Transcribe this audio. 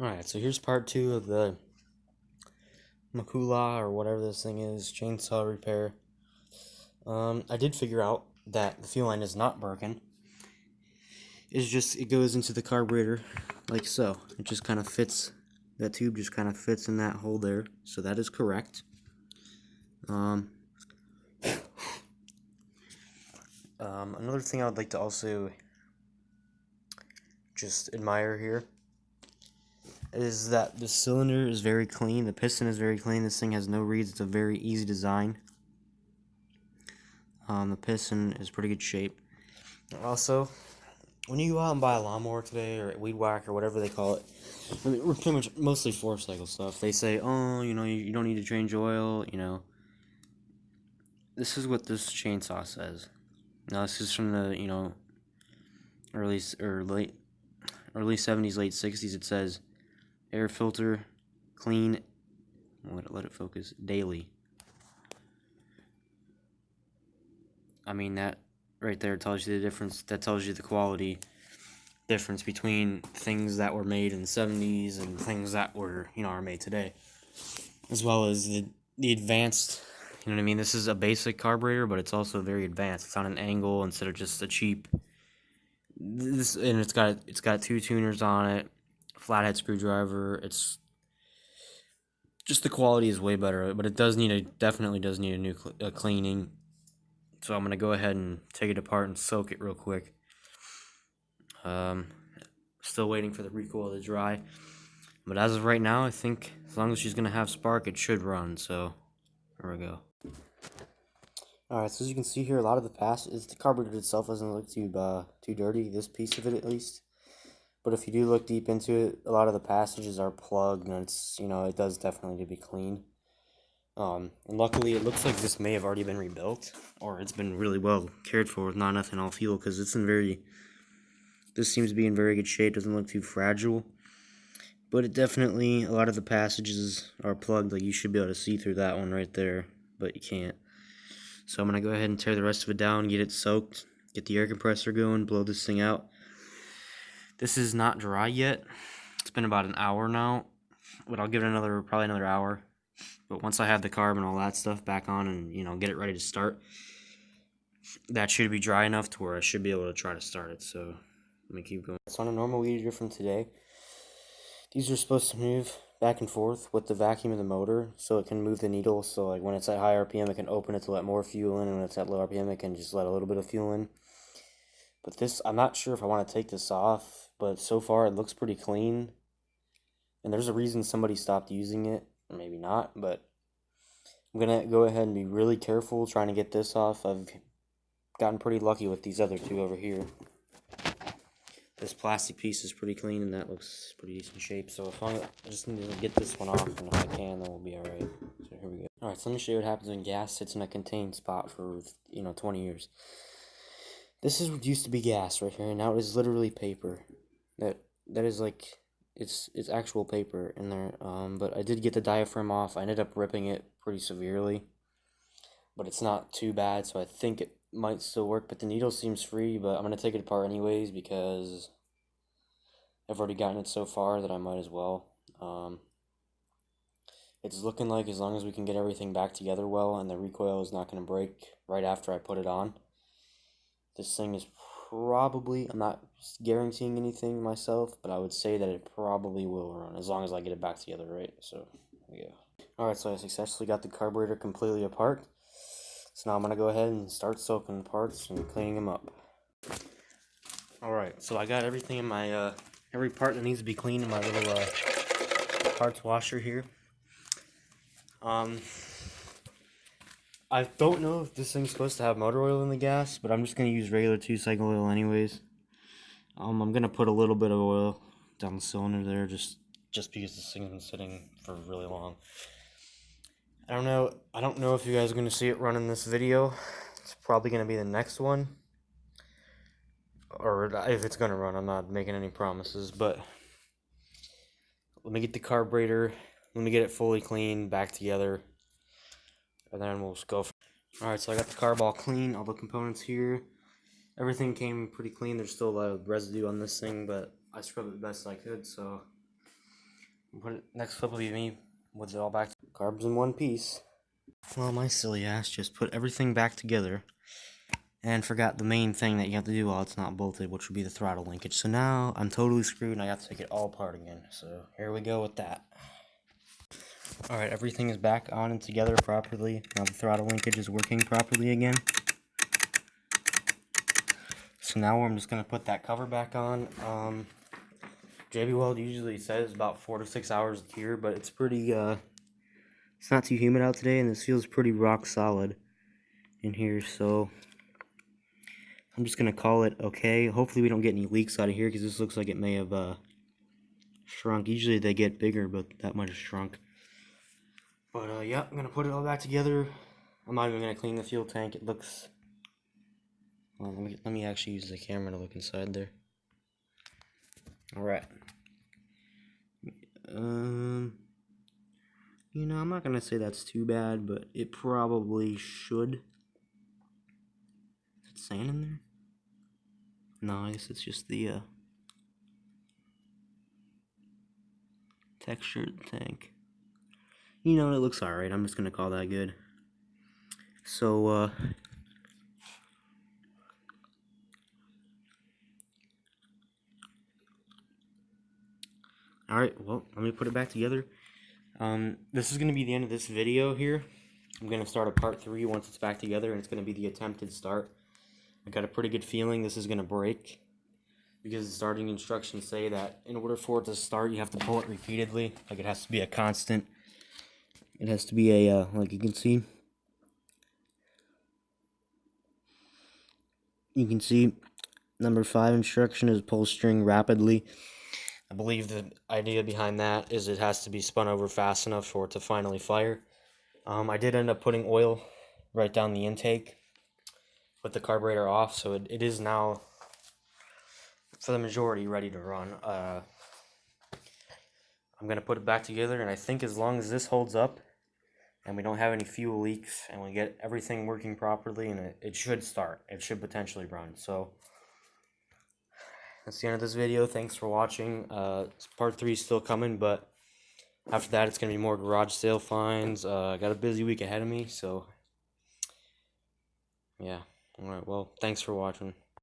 Alright, so here's part 2 of the McCulloch or whatever this thing is, chainsaw repair. I did figure out that the fuel line is not broken. It's just, it goes into the carburetor like so. It just kind of fits, that tube just kind of fits in that hole there. So that is correct. Another thing I would like to also just admire here is that the cylinder is very clean, the piston is very clean, this thing has no reeds, it's a very easy design. The piston is pretty good shape. Also, when you go out and buy a lawnmower today, or weed whack, or whatever they call it, we're pretty much mostly 4-cycle stuff. They say, oh, you don't need to change oil, This is what this chainsaw says. Now, this is from the, early 70s, late 60s. It says, air filter, clean, let it focus, daily. I mean, that right there tells you the difference. That tells you the quality difference between things that were made in the 70s and things that were, are made today. As well as the advanced, you know what I mean? This is a basic carburetor, but it's also very advanced. It's on an angle instead of just a cheap. And it's got 2 tuners on it, flathead screwdriver. It's just, the quality is way better, but it definitely does need a new cleaning. So I'm gonna go ahead and take it apart and soak it real quick. Still waiting for the recoil to dry, but as of right now, I think as long as she's gonna have spark, it should run. So here we go. Alright, so as you can see here, a lot of the carburetor itself doesn't look too dirty, this piece of it at least. But if you do look deep into it, a lot of the passages are plugged, and it's, it does definitely need to be cleaned. And luckily, it looks like this may have already been rebuilt, or it's been really well cared for with not ethanol fuel, because this seems to be in very good shape, doesn't look too fragile. But it definitely, a lot of the passages are plugged, like you should be able to see through that one right there, but you can't. So I'm going to go ahead and tear the rest of it down, get it soaked, get the air compressor going, blow this thing out. This is not dry yet. It's been about an hour now, but I'll give it probably another hour. But once I have the carb and all that stuff back on and, get it ready to start, that should be dry enough to where I should be able to try to start it. So let me keep going. It's on a normal weed eater from today. These are supposed to move back and forth with the vacuum of the motor, so it can move the needle. So like when it's at high RPM, it can open it to let more fuel in, and when it's at low RPM, it can just let a little bit of fuel in. But this, I'm not sure if I want to take this off, but so far it looks pretty clean. And there's a reason somebody stopped using it, or maybe not, but I'm going to go ahead and be really careful trying to get this off. I've gotten pretty lucky with these other two over here. This plastic piece is pretty clean, and that looks pretty decent shape. So I just need to get this one off, and if I can, then we'll be alright. So here we go. Alright, so let me show you what happens when gas sits in a contained spot for, 20 years. This is what used to be gas right here, and now it is literally paper. That is like, it's actual paper in there. But I did get the diaphragm off. I ended up ripping it pretty severely, but it's not too bad, so I think it might still work. But the needle seems free, but I'm gonna take it apart anyways because I've already gotten it so far that I might as well. It's looking like as long as we can get everything back together well and the recoil is not going to break right after I put it on, this thing is probably, I'm not guaranteeing anything myself, but I would say that it probably will run as long as I get it back together right. So, yeah. Alright, so I successfully got the carburetor completely apart. So now I'm going to go ahead and start soaking the parts and cleaning them up. Alright, so I got everything in my, every part that needs to be cleaned in my little parts washer here. I don't know if this thing's supposed to have motor oil in the gas, but I'm just going to use regular 2-cycle oil anyways. I'm going to put a little bit of oil down the cylinder there just because this thing's been sitting for really long. I don't know if you guys are going to see it run in this video. It's probably going to be the next one. Or if it's going to run, I'm not making any promises, but let me get the carburetor, let me get it fully clean, back together, and then we'll just go. Alright, so I got the carb all clean, all the components here. Everything came pretty clean. There's still a lot of residue on this thing, but I scrubbed it the best I could, so Next clip will be me with it all back. Carbs in one piece. Well, my silly ass just put everything back together and forgot the main thing that you have to do while it's not bolted, which would be the throttle linkage. So now I'm totally screwed and I have to take it all apart again. So here we go with that. Alright, everything is back on and together properly. Now the throttle linkage is working properly again. So now I'm just going to put that cover back on. JB Weld usually says about 4 to 6 hours here, but it's pretty, it's not too humid out today, and this feels pretty rock solid in here, so I'm just going to call it okay. Hopefully we don't get any leaks out of here, because this looks like it may have shrunk. Usually they get bigger, but that might have shrunk. But, yeah, I'm going to put it all back together. I'm not even going to clean the fuel tank. It looks... Well, let me actually use the camera to look inside there. Alright. You know, I'm not going to say that's too bad, but it probably should. Is it sand in there? No, I guess it's just the texture of the tank. You know, it looks alright. I'm just going to call that good. So, alright, well, let me put it back together. This is going to be the end of this video here. I'm going to start a part 3 once it's back together, and it's going to be the attempted start. I got a pretty good feeling this is going to break, because the starting instructions say that in order for it to start, you have to pull it repeatedly. Like, it has to be a constant. It has to be a, like you can see. You can see number 5 instruction is pull string rapidly. I believe the idea behind that is it has to be spun over fast enough for it to finally fire. I did end up putting oil right down the intake with the carburetor off, so it is now, for the majority, ready to run. I'm going to put it back together, and I think as long as this holds up and we don't have any fuel leaks and we get everything working properly, and it should start. It should potentially run. So that's the end of this video. Thanks for watching. Part 3 is still coming, but after that it's going to be more garage sale finds. I got a busy week ahead of me, so yeah. Alright, well, thanks for watching.